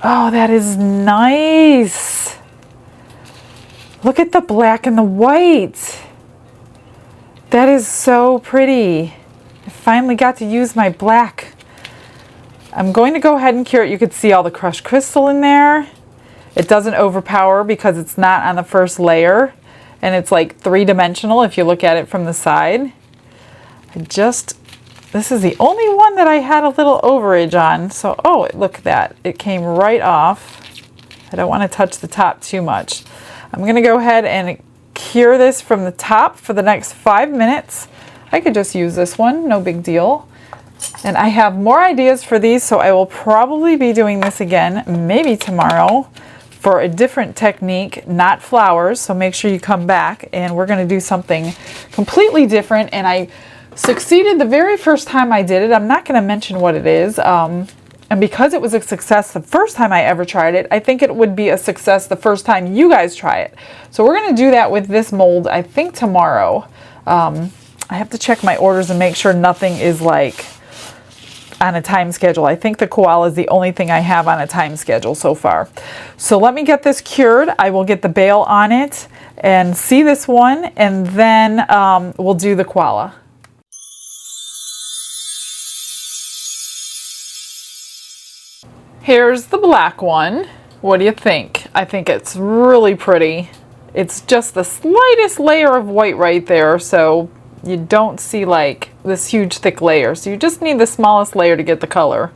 oh, that is nice. Look at the black and the white. That is so pretty. I finally got to use my black. I'm going to go ahead and cure it. You could see all the crushed crystal in there. It doesn't overpower because it's not on the first layer. And it's like three-dimensional if you look at it from the side. This is the only one that I had a little overage on. So, oh, look at that. It came right off. I don't want to touch the top too much. I'm going to go ahead and cure this from the top for the next 5 minutes. I could just use this one, no big deal. And I have more ideas for these, so I will probably be doing this again, maybe tomorrow, for a different technique, not flowers. So make sure you come back, and we're going to do something completely different. And I succeeded the very first time I did it. I'm not going to mention what it is. And because it was a success the first time I ever tried it, I think it would be a success the first time you guys try it. So we're going to do that with this mold, I think tomorrow. I have to check my orders and make sure nothing is like on a time schedule. I think the Koala is the only thing I have on a time schedule so far. So let me get this cured. I will get the bail on it and see this one, and then we'll do the Koala. Here's the black one. What do you think? I think it's really pretty. It's just the slightest layer of white right there, so you don't see like this huge thick layer. So you just need the smallest layer to get the color.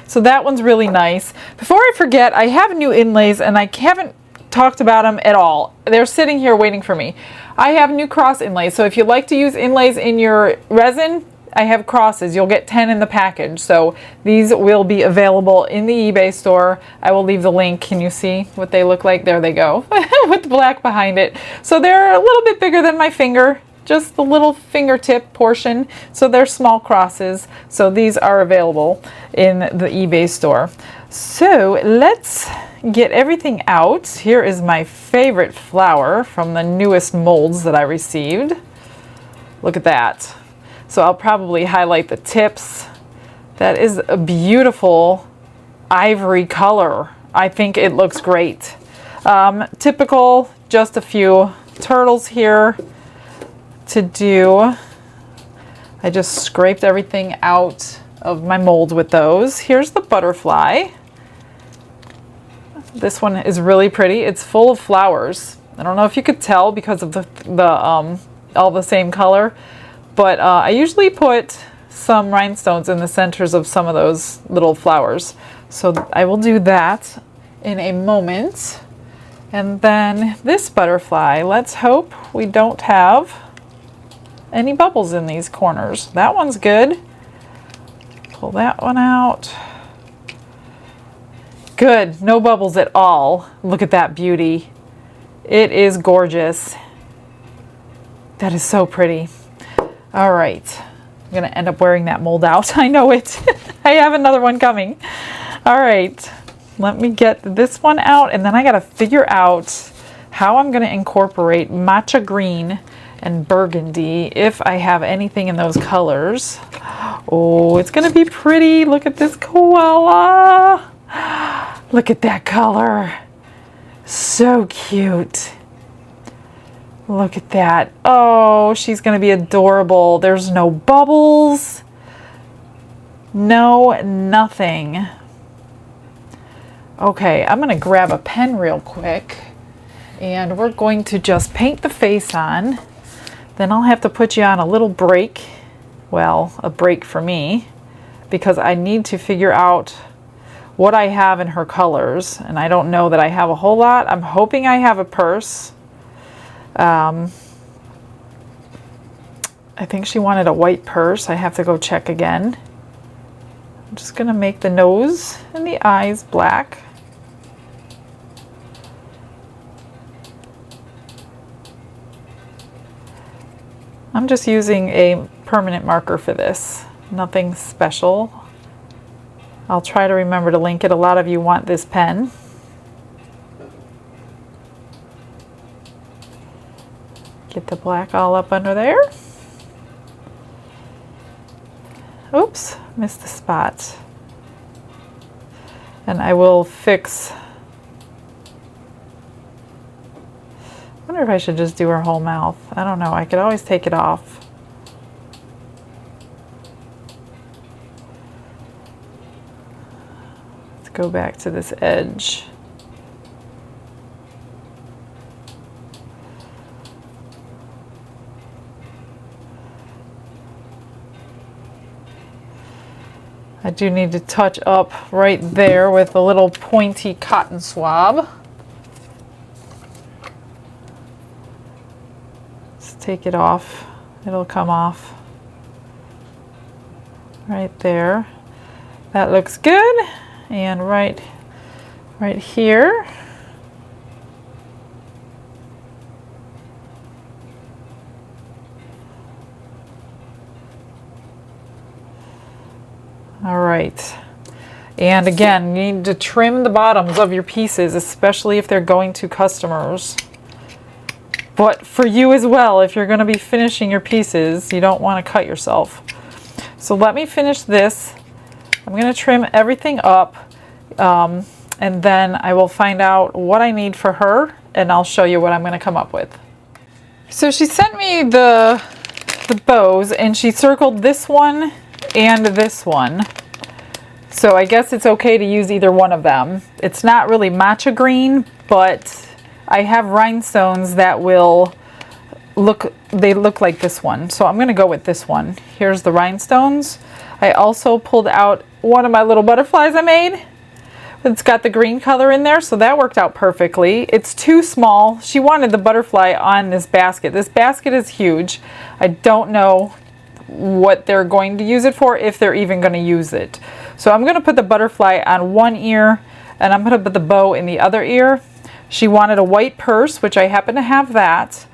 So that one's really nice. Before I forget, I have new inlays and I haven't talked about them at all. They're sitting here waiting for me. I have new cross inlays. So if you'd like to use inlays in your resin, I have crosses. You'll get 10 in the package. So these will be available in the eBay store. I will leave the link. Can you see what they look like? There they go, with the black behind it. So they're a little bit bigger than my finger, just the little fingertip portion. So they're small crosses. So these are available in the eBay store. So let's get everything out. Here is my favorite flower from the newest molds that I received. Look at that. So I'll probably highlight the tips. That is a beautiful ivory color. I think it looks great. Typical, just a few turtles here to do. I just scraped everything out of my mold with those. Here's the butterfly. This one is really pretty. It's full of flowers. I don't know if you could tell because of all the same color. But I usually put some rhinestones in the centers of some of those little flowers. So I will do that in a moment. And then this butterfly, let's hope we don't have any bubbles in these corners. That one's good. Pull that one out. Good, no bubbles at all. Look at that beauty. It is gorgeous. That is so pretty. All right, I'm gonna end up wearing that mold out. I know it. I have another one coming. All right, let me get this one out, and then I gotta figure out how I'm gonna incorporate matcha green and burgundy if I have anything in those colors. Oh, it's gonna be pretty. Look at this koala. Look at that color. So cute. Look at that. Oh, she's going to be adorable. There's no bubbles. No, nothing. Okay, I'm going to grab a pen real quick. And we're going to just paint the face on. then I'll have to put you on a little break. Well, a break for me, because I need to figure out what I have in her colors, and I don't know that I have a whole lot. I'm hoping I have a purse. I think she wanted a white purse. I have to go check again. I'm just gonna make the nose and the eyes black. I'm just using a permanent marker for this, nothing special. I'll try to remember to link it. A lot of you want this pen. Get the black all up under there. Oops, missed the spot. And I will fix. I wonder if I should just do her whole mouth. I don't know, I could always take it off. Let's go back to this edge. I do need to touch up right there with a little pointy cotton swab. Let's take it off. It'll come off right there. That looks good. And right here. All right, and again, you need to trim the bottoms of your pieces, especially if they're going to customers. But for you as well, if you're going to be finishing your pieces, you don't want to cut yourself. So let me finish this. I'm going to trim everything up, and then I will find out what I need for her, and I'll show you what I'm going to come up with. So she sent me the bows, and she circled this one and this one. So I guess it's okay to use either one of them. It's not really matcha green, but I have rhinestones that will look like this one. So I'm gonna go with this one. Here's the rhinestones. I also pulled out one of my little butterflies I made. It's got the green color in there, so that worked out perfectly. It's too small. She wanted the butterfly on this basket. This basket is huge. I don't know what they're going to use it for, if they're even going to use it. So I'm going to put the butterfly on one ear, and I'm going to put the bow in the other ear. She wanted a white purse, which I happen to have that.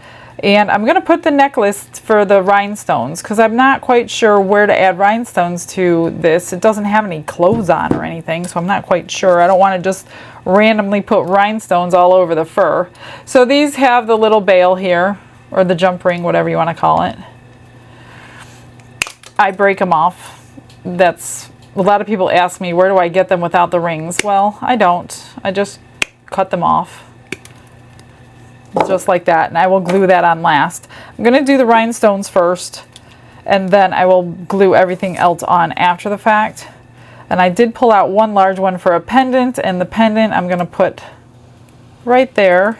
And I'm going to put the necklace for the rhinestones, because I'm not quite sure where to add rhinestones to this. It doesn't have any clothes on or anything, so I'm not quite sure. I don't want to just randomly put rhinestones all over the fur. So these have the little bail here, or the jump ring, whatever you want to call it. I break them off. That's, a lot of people ask me, where do I get them without the rings? Well, I don't. I just cut them off. Just like that, and I will glue that on last. I'm going to do the rhinestones first, and then I will glue everything else on after the fact. And I did pull out one large one for a pendant, and the pendant I'm going to put right there.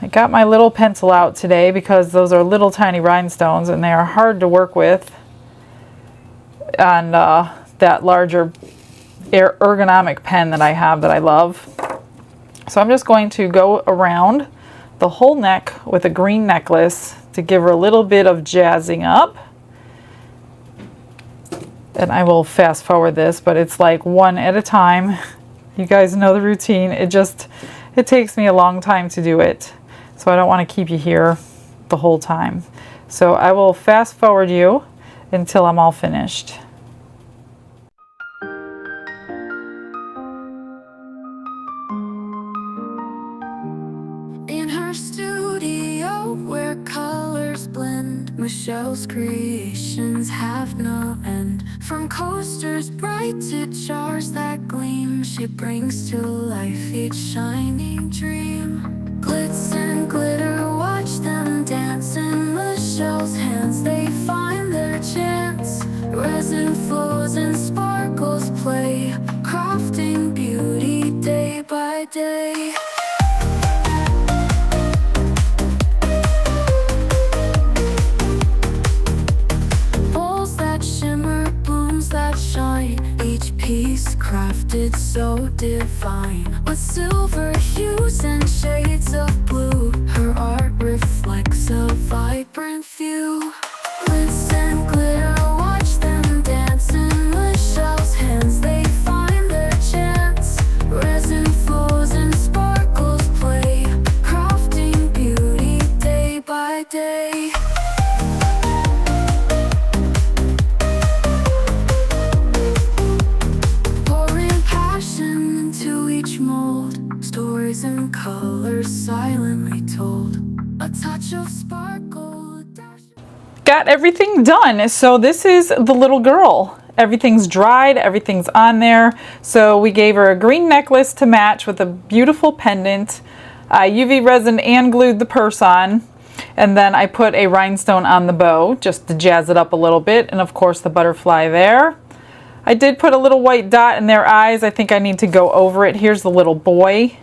I got my little pencil out today because those are little tiny rhinestones and they are hard to work with on that larger ergonomic pen that I have that I love. So I'm just going to go around the whole neck with a green necklace to give her a little bit of jazzing up. And I will fast forward this, but it's like one at a time. You guys know the routine. It takes me a long time to do it. So I don't want to keep you here the whole time. So I will fast forward you until I'm all finished. In her studio where colors blend, Michelle's creations have no end. From coasters bright to jars that gleam, she brings to life each shining dream. Glitz and glitter, watch them dance in Michelle's hands. They find their chance. Resin flows and sparkles play, crafting beauty day by day. different view. Glitz and glitter, watch them dance in Michelle's hands. They find their chance. Resin flows and sparkles play, crafting beauty day by day. Pouring passion into each mold, stories and colors silently told. A touch of sparkle, a dash of... Got everything done. So this is the little girl. Everything's dried, everything's on there. So we gave her a green necklace to match with a beautiful pendant. I UV resin and glued the purse on. And then I put a rhinestone on the bow just to jazz it up a little bit. And of course the butterfly there. I did put a little white dot in their eyes. I think I need to go over it. Here's the little boy.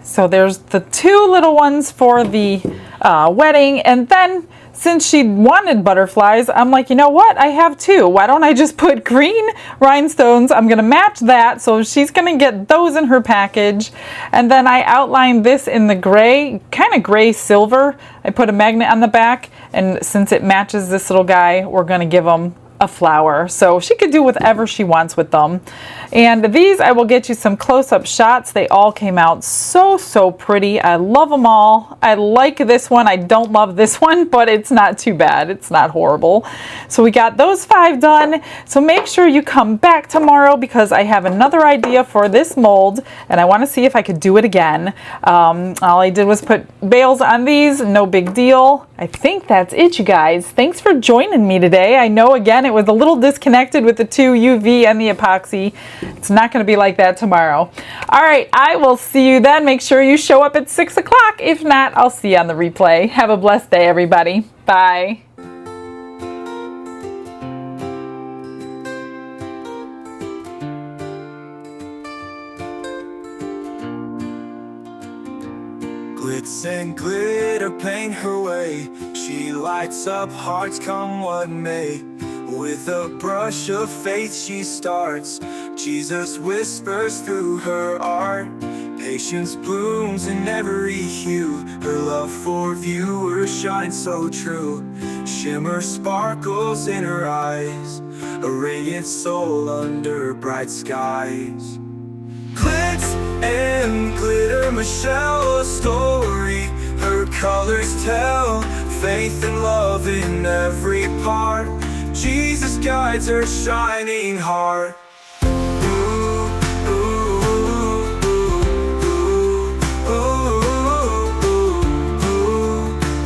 So there's the two little ones for the wedding. And then since she wanted butterflies, I'm like, you know what? I have two. Why don't I just put green rhinestones? I'm going to match that. So she's going to get those in her package. And then I outlined this in the gray, kind of gray silver. I put a magnet on the back. And since it matches this little guy, we're going to give him a flower, so she could do whatever she wants with them. And these, I will get you some close-up shots. They all came out so pretty. I love them all. I like this one. I don't love this one, but it's not too bad. It's not horrible. So we got those 5 done. So make sure you come back tomorrow because I have another idea for this mold and I want to see if I could do it again. All I did was put bails on these. No big deal. I think that's it, you guys. Thanks for joining me today. I know, again, it was a little disconnected with the 2 UV and the epoxy. It's not going to be like that tomorrow. All right, I will see you then. Make sure you show up at 6 o'clock. If not, I'll see you on the replay. Have a blessed day, everybody. Bye. Glitz and glitter paint her way. She lights up hearts come what may. With a brush of faith she starts. Jesus whispers through her art. Patience blooms in every hue. Her love for viewers shines so true. Shimmer sparkles in her eyes. A radiant soul under bright skies. Glitz and glitter, Michelle, a story. Her colors tell faith and love in every part. Jesus guides her shining heart. Ooh, ooh, ooh, ooh,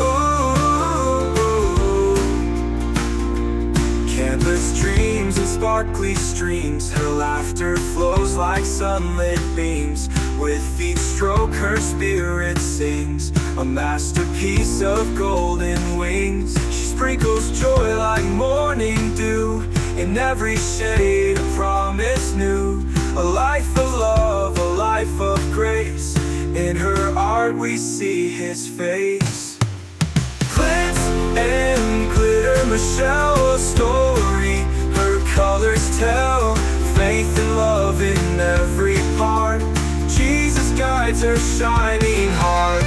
ooh, ooh. Canvas dreams and sparkly streams. Her laughter flows like sunlit beams. With each stroke her spirit sings. A masterpiece of golden wings. She sprinkles joy like morning dew. In every shade a promise new. A life of love, a life of grace. In her art we see his face. Glitz and glitter, Michelle, a story. Her colors tell faith and love in every part. Jesus guides her shining heart.